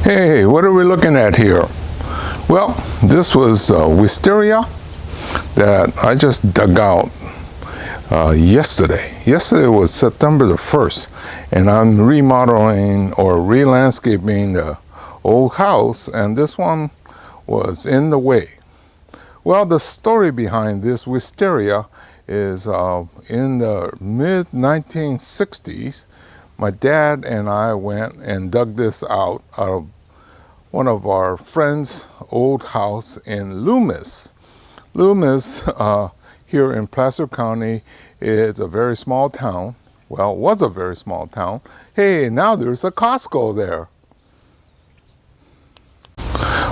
Hey, what are we looking at here? Well, this was wisteria that I just dug out yesterday. Yesterday was September the 1st, and I'm remodeling or re-landscaping the old house, and this one was in the way. Well, the story behind this wisteria is in the mid-1960s, my dad and I went and dug this out of one of our friends' old house in Loomis. Loomis, here in Placer County, is a very small town. Well, was a very small town. Hey, now there's a Costco there.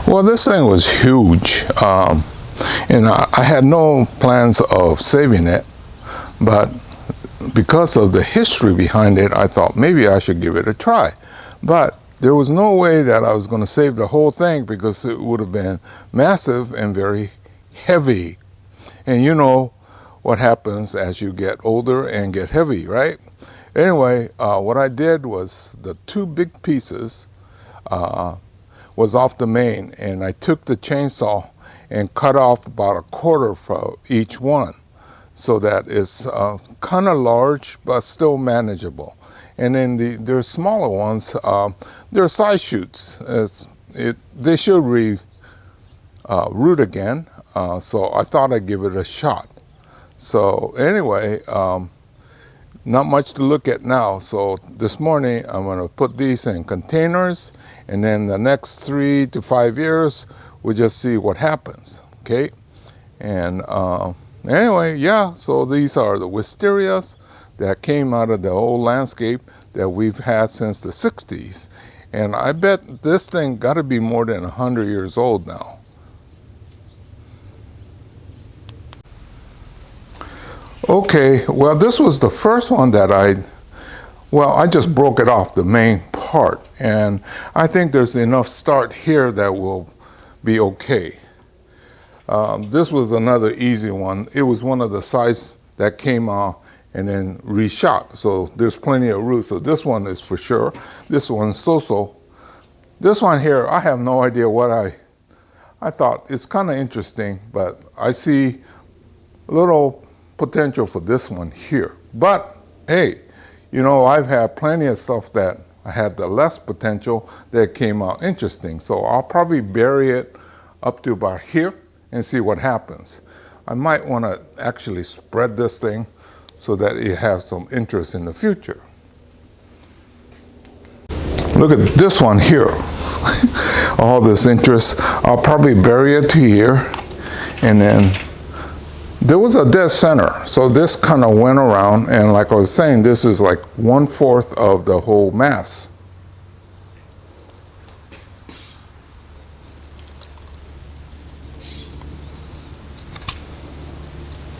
Well, this thing was huge, and I had no plans of saving it, but because of the history behind it, I thought maybe I should give it a try. But there was no way that I was going to save the whole thing because it would have been massive and very heavy. And you know what happens as you get older and get heavy, right? Anyway, what I did was the two big pieces was off the main, and I took the chainsaw and cut off about a quarter for each one, so that it's kind of large but still manageable. And then there's smaller ones, they're side shoots. They should root again, so I thought I'd give it a shot. So anyway, not much to look at now. So this morning I'm going to put these in containers, and then the next 3 to 5 years we'll just see what happens. Okay, and anyway, yeah, so these are the wisterias that came out of the old landscape that we've had since the 60s. And I bet this thing got to be more than 100 years old now. Okay, well, this was the first one that I just broke it off the main part. And I think there's enough start here that will be okay. This was another easy one. It was one of the sides that came off and then reshot. So there's plenty of roots. So this one is for sure. This one's so-so. This one here, I have no idea what I thought it's kind of interesting, but I see a little potential for this one here. But hey, you know, I've had plenty of stuff that I had the less potential that came out interesting. So I'll probably bury it up to about here and see what happens. I might want to actually spread this thing so that it has some interest in the future. Look at this one here. All this interest. I'll probably bury it to here, and then there was a dead center. So this kind of went around, and like I was saying, this is like 1/4 of the whole mass.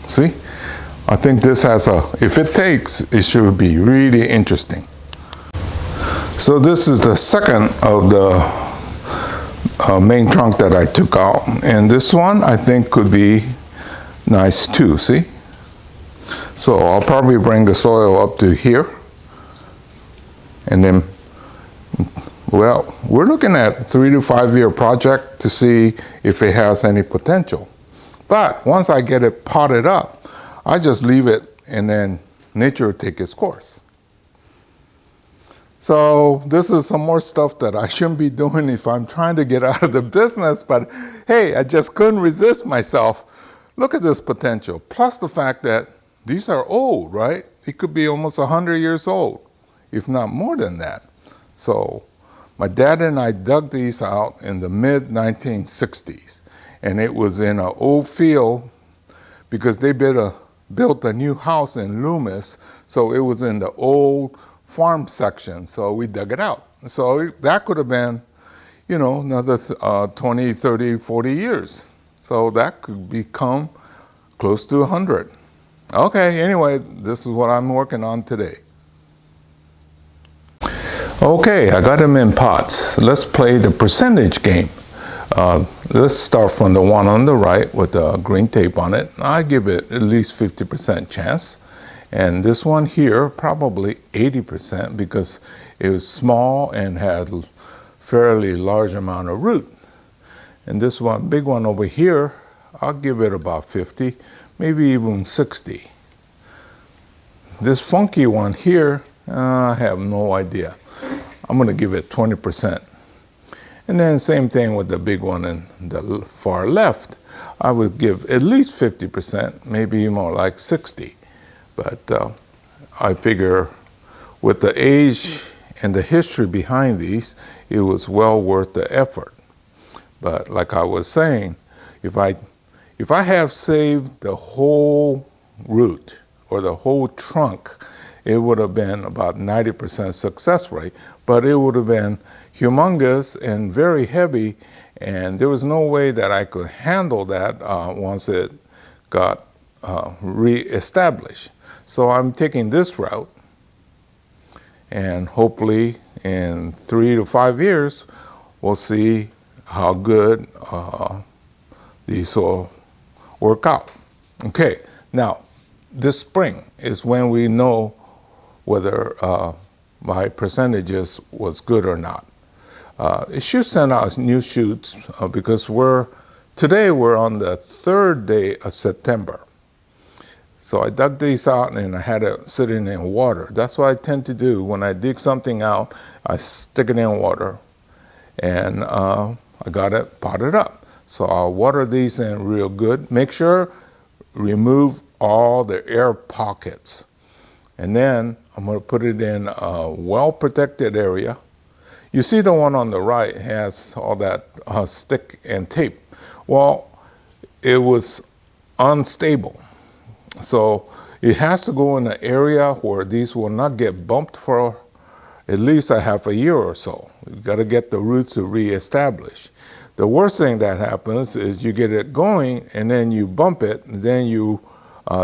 See? I think this has if it takes, it should be really interesting. So this is the second of the main trunk that I took out. And this one I think could be nice too, see? So I'll probably bring the soil up to here. And then, well, we're looking at 3 to 5 year project to see if it has any potential. But once I get it potted up, I just leave it and then nature will take its course. So this is some more stuff that I shouldn't be doing if I'm trying to get out of the business, but hey, I just couldn't resist myself. Look at this potential, plus the fact that these are old, right? It could be almost 100 years old, if not more than that. So my dad and I dug these out in the mid-1960s, and it was in an old field because they built a new house in Loomis, so it was in the old farm section, so we dug it out. So that could have been, you know, another 20, 30, 40 years. So that could become close to 100. Okay, anyway, this is what I'm working on today. Okay, I got them in pots. Let's play the percentage game. Let's start from the one on the right with the green tape on it. I give it at least 50% chance. And this one here, probably 80% because it was small and had fairly large amount of root. And this one, big one over here, I'll give it about 50, maybe even 60. This funky one here, I have no idea. I'm going to give it 20%. And then same thing with the big one in the far left. I would give at least 50%, maybe more like 60. But I figure with the age and the history behind these, it was well worth the effort. But like I was saying, if I have saved the whole root or the whole trunk, it would have been about 90% success rate, but it would have been humongous and very heavy, and there was no way that I could handle that once it got re-established. So I'm taking this route, and hopefully in 3 to 5 years, we'll see how good these will work out. Okay, now this spring is when we know whether my percentages was good or not. It should send out new shoots because today we're on the 3rd day of September. So I dug these out and I had it sitting in water. That's what I tend to do. When I dig something out, I stick it in water, and I got it potted up. So I'll water these in real good. Make sure remove all the air pockets. And then I'm going to put it in a well-protected area. You see the one on the right has all that stick and tape. Well, it was unstable. So it has to go in an area where these will not get bumped for at least a half a year or so. You've got to get the roots to reestablish. The worst thing that happens is you get it going and then you bump it, and then you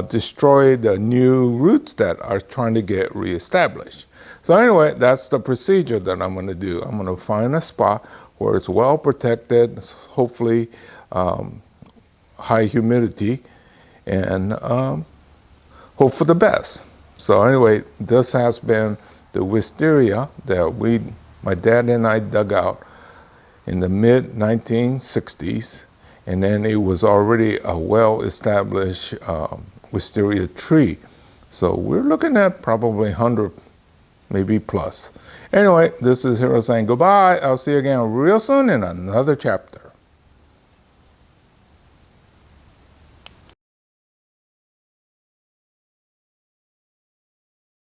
destroy the new roots that are trying to get reestablished. So anyway, that's the procedure that I'm going to do. I'm going to find a spot where it's well protected, hopefully high humidity, and hope for the best. So anyway, this has been the wisteria that my dad and I dug out in the mid-1960s, and then it was already a well-established wisteria tree. So we're looking at probably 100, maybe plus. Anyway, this is Hiro saying goodbye. I'll see you again real soon in another chapter.